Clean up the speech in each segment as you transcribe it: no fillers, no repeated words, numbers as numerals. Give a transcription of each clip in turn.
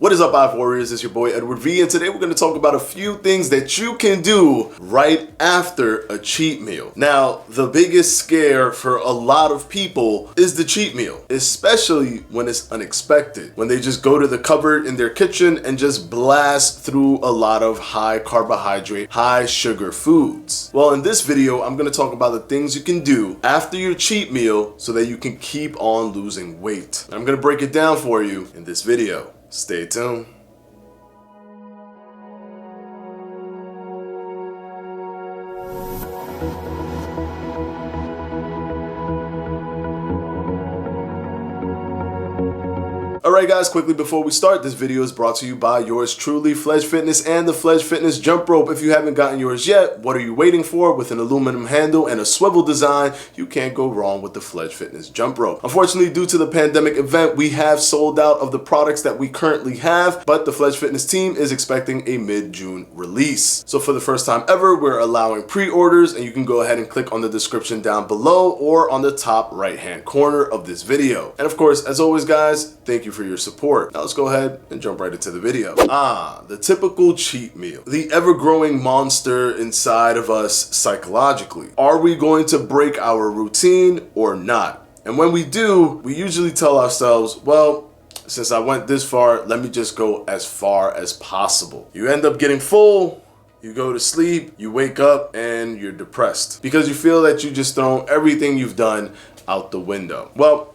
What is up, Hive Warriors? It's your boy Edward V, and today we're going to talk about a few things that you can do right after a cheat meal. Now, the biggest scare for a lot of people is the cheat meal, especially when it's unexpected, when they just go to the cupboard in their kitchen and just blast through a lot of high carbohydrate, high sugar foods. Well, in this video, I'm going to talk about the things you can do after your cheat meal so that you can keep on losing weight. I'm going to break it down for you in this video. Stay tuned. Alright guys, quickly before we start, this video is brought to you by yours truly, Fledge Fitness and the Fledge Fitness Jump Rope. If you haven't gotten yours yet, what are you waiting for? With an aluminum handle and a swivel design, you can't go wrong with the Fledge Fitness Jump Rope. Unfortunately, due to the pandemic event, we have sold out of the products that we currently have, but the Fledge Fitness team is expecting a mid-June release. So for the first time ever, we're allowing pre-orders, and you can go ahead and click on the description down below or on the top right-hand corner of this video. And of course, as always guys, thank you for your support. Now let's go ahead and jump right into the video. The typical cheat meal. The ever-growing monster inside of us psychologically. Are we going to break our routine or not? And when we do, we usually tell ourselves, well, since I went this far, let me just go as far as possible. You end up getting full, you go to sleep, you wake up, and you're depressed because you feel that you just thrown everything you've done out the window. Well,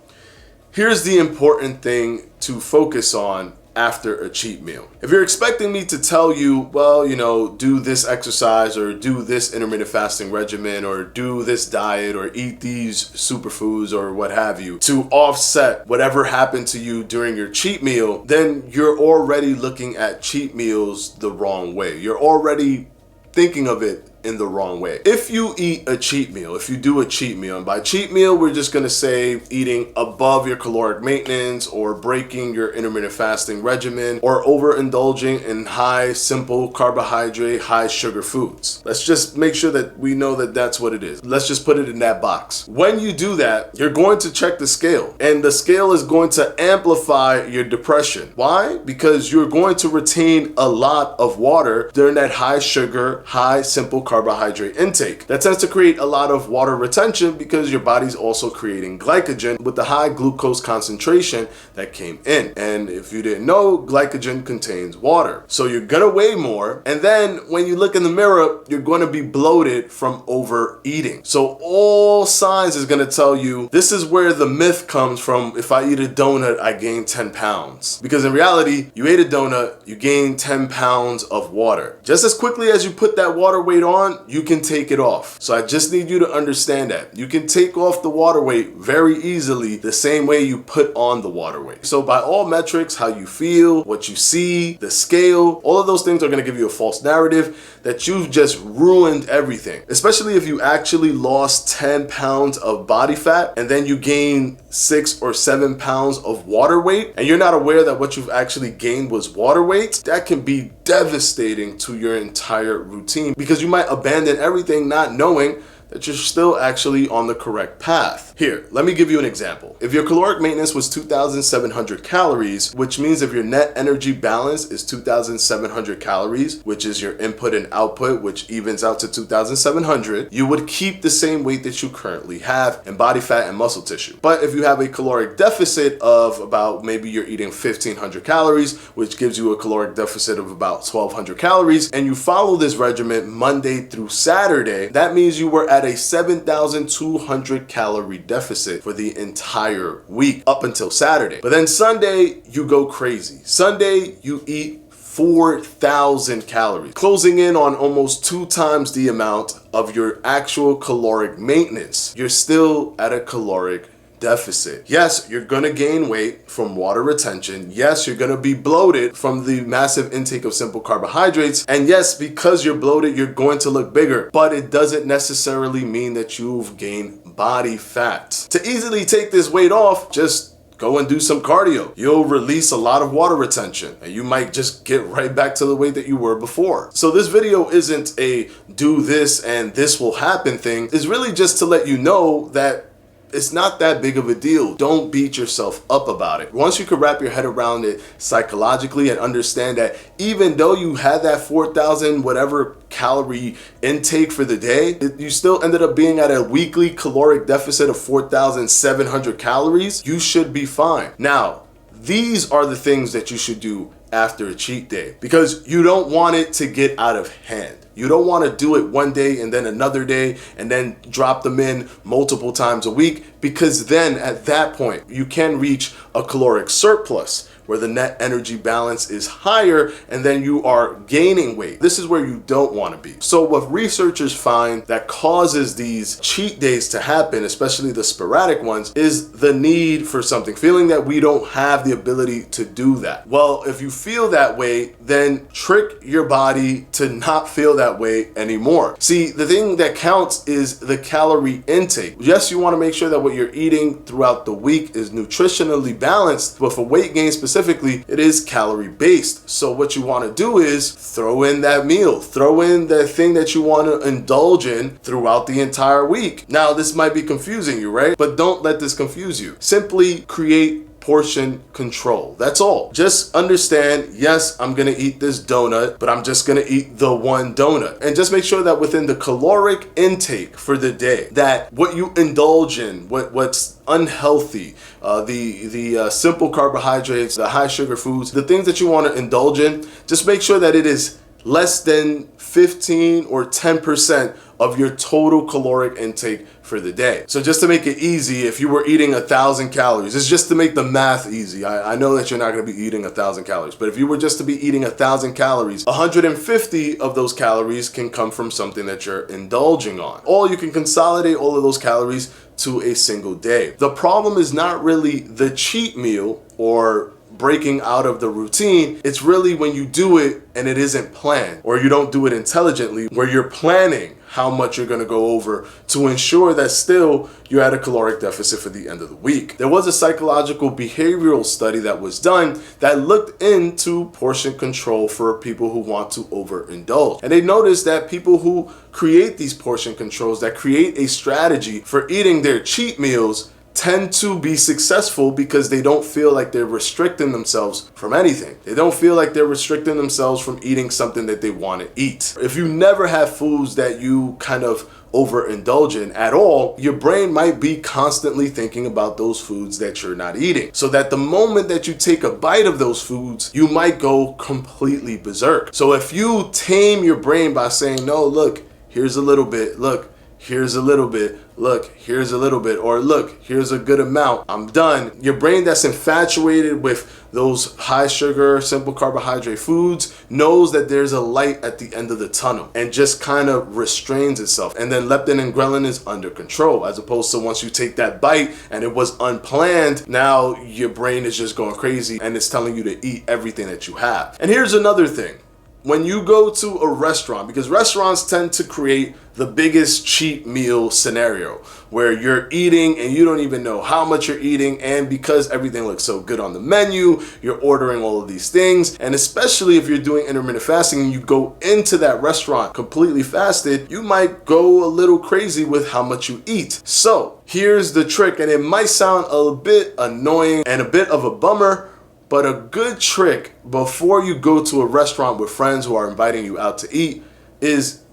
here's the important thing to focus on after a cheat meal. If you're expecting me to tell you, well, you know, do this exercise or do this intermittent fasting regimen or do this diet or eat these superfoods or what have you to offset whatever happened to you during your cheat meal, then you're already looking at cheat meals the wrong way. You're already thinking of it in the wrong way. If you eat a cheat meal, if you do a cheat meal, and by cheat meal, we're just gonna say eating above your caloric maintenance or breaking your intermittent fasting regimen or overindulging in high simple carbohydrate, high sugar foods. Let's just make sure that we know that that's what it is. Let's just put it in that box. When you do that, you're going to check the scale, and the scale is going to amplify your depression. Why? Because you're going to retain a lot of water during that high sugar, high simple carbohydrate intake. That tends to create a lot of water retention because your body's also creating glycogen with the high glucose concentration that came in. And if you didn't know, glycogen contains water. So you're gonna weigh more, and then when you look in the mirror, you're gonna be bloated from overeating. So all signs is gonna tell you this is where the myth comes from: if I eat a donut, I gain 10 pounds. Because in reality, you ate a donut, you gain 10 pounds of water. Just as quickly as you put that water weight on, you can take it off. So I just need you to understand that. You can take off the water weight very easily the same way you put on the water weight. So by all metrics, how you feel, what you see, the scale, all of those things are going to give you a false narrative that you've just ruined everything. Especially if you actually lost 10 pounds of body fat and then you gain 6 or 7 pounds of water weight and you're not aware that what you've actually gained was water weight. That can be devastating to your entire routine because you might abandon everything not knowing that you're still actually on the correct path. Here, let me give you an example. If your caloric maintenance was 2,700 calories, which means if your net energy balance is 2,700 calories, which is your input and output, which evens out to 2,700, you would keep the same weight that you currently have in body fat and muscle tissue. But if you have a caloric deficit of about, maybe you're eating 1,500 calories, which gives you a caloric deficit of about 1,200 calories, and you follow this regimen Monday through Saturday, that means you were at a 7,200 calorie deficit for the entire week up until Saturday. But then Sunday, you go crazy. Sunday, you eat 4,000 calories, closing in on almost 2 times the amount of your actual caloric maintenance. You're still at a caloric deficit. Yes, you're gonna gain weight from water retention. Yes, you're gonna be bloated from the massive intake of simple carbohydrates. And yes, because you're bloated, you're going to look bigger, but it doesn't necessarily mean that you've gained body fat. To easily take this weight off, just go and do some cardio. You'll release a lot of water retention and you might just get right back to the weight that you were before. So this video isn't a do this and this will happen thing. It's really just to let you know that It's not that big of a deal. Don't beat yourself up about it. Once you can wrap your head around it psychologically and understand that even though you had that 4,000 whatever calorie intake for the day, you still ended up being at a weekly caloric deficit of 4,700 calories, you should be fine. Now, these are the things that you should do after a cheat day, because you don't want it to get out of hand. You don't want to do it one day and then another day and then drop them in multiple times a week, because then at that point you can reach a caloric surplus where the net energy balance is higher and then you are gaining weight. This is where you don't want to be. So what researchers find that causes these cheat days to happen, especially the sporadic ones, is the need for something, feeling that we don't have the ability to do that. Well, if you feel that way, then trick your body to not feel that way anymore. See, the thing that counts is the calorie intake. Yes, you want to make sure that what you're eating throughout the week is nutritionally balanced, but for weight gain specifically, it is calorie based. So what you want to do is throw in that meal, throw in that thing that you want to indulge in throughout the entire week. Now, this might be confusing you, right? But don't let this confuse you. Simply create portion control. That's all. Just understand, yes, I'm going to eat this donut, but I'm just going to eat the one donut. And just make sure that within the caloric intake for the day, that what you indulge in, what's unhealthy, the simple carbohydrates, the high sugar foods, the things that you want to indulge in, just make sure that it is less than 15 or 10% of your total caloric intake for the day. So just to make it easy, if you were eating 1,000 calories, it's just to make the math easy. I know that you're not going to be eating 1,000 calories, but if you were just to be eating 1,000 calories, 150 of those calories can come from something that you're indulging on. Or you can consolidate all of those calories to a single day. The problem is not really the cheat meal or breaking out of the routine. It's really when you do it and it isn't planned, or you don't do it intelligently, where you're planning how much you're going to go over to ensure that still you're at a caloric deficit for the end of the week. There was a psychological behavioral study that was done that looked into portion control for people who want to overindulge. And they noticed that people who create these portion controls, that create a strategy for eating their cheat meals, tend to be successful because they don't feel like they're restricting themselves from anything. They don't feel like they're restricting themselves from eating something that they want to eat. If you never have foods that you kind of overindulge in at all, your brain might be constantly thinking about those foods that you're not eating. So that the moment that you take a bite of those foods, you might go completely berserk. So if you tame your brain by saying, no, look, here's a little bit, look, here's a little bit, look, here's a little bit, or look, here's a good amount, I'm done. Your brain that's infatuated with those high sugar, simple carbohydrate foods knows that there's a light at the end of the tunnel and just kind of restrains itself. And then leptin and ghrelin is under control, as opposed to once you take that bite and it was unplanned, now your brain is just going crazy and it's telling you to eat everything that you have. And here's another thing. When you go to a restaurant, because restaurants tend to create the biggest cheat meal scenario where you're eating and you don't even know how much you're eating, and because everything looks so good on the menu, you're ordering all of these things. And especially if you're doing intermittent fasting and you go into that restaurant completely fasted, you might go a little crazy with how much you eat. So here's the trick, and it might sound a bit annoying and a bit of a bummer, but a good trick before you go to a restaurant with friends who are inviting you out to eat is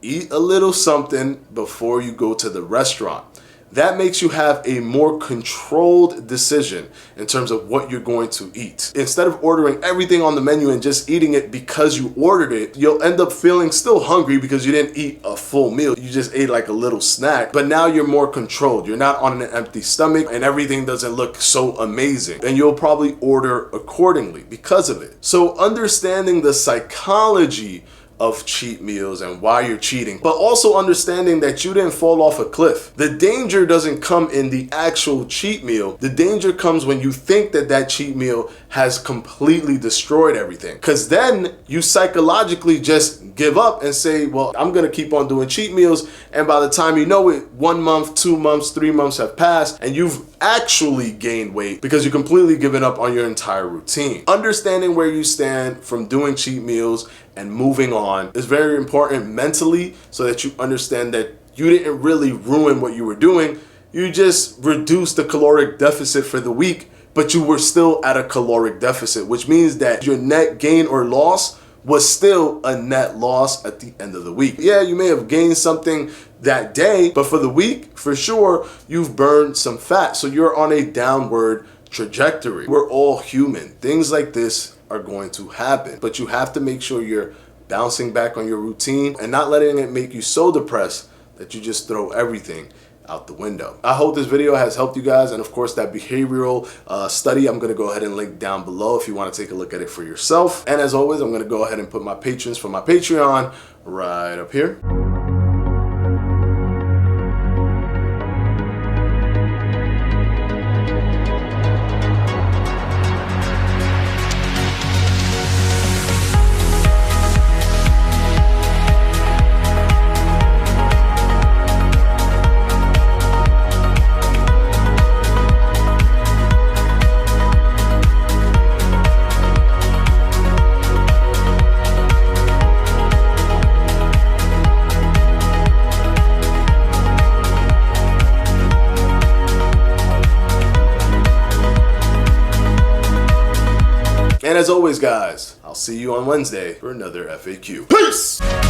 eat a little something before you go to the restaurant. That makes you have a more controlled decision in terms of what you're going to eat. Instead of ordering everything on the menu and just eating it because you ordered it, you'll end up feeling still hungry because you didn't eat a full meal. You just ate like a little snack, but now you're more controlled. You're not on an empty stomach and everything doesn't look so amazing. And you'll probably order accordingly because of it. So understanding the psychology of cheat meals and why you're cheating, but also understanding that you didn't fall off a cliff. The danger doesn't come in the actual cheat meal. The danger comes when you think that that cheat meal has completely destroyed everything, because then you psychologically just give up and say, well, I'm gonna keep on doing cheat meals, and by the time you know it, 1 month, 2 months, 3 months have passed and you've actually gained weight because you're completely given up on your entire routine. Understanding where you stand from doing cheat meals and moving on is very important mentally, so that you understand that you didn't really ruin what you were doing. You just reduced the caloric deficit for the week, but you were still at a caloric deficit, which means that your net gain or loss was still a net loss at the end of the week. Yeah, you may have gained something that day, but for the week, for sure, you've burned some fat. So you're on a downward trajectory. We're all human. Things like this are going to happen, but you have to make sure you're bouncing back on your routine and not letting it make you so depressed that you just throw everything out the window. I hope this video has helped you guys, and of course that behavioral study I'm going to go ahead and link down below if you want to take a look at it for yourself. And as always, I'm going to go ahead and put my patrons for my Patreon right up here. And as always, guys, I'll see you on Wednesday for another FAQ. Peace!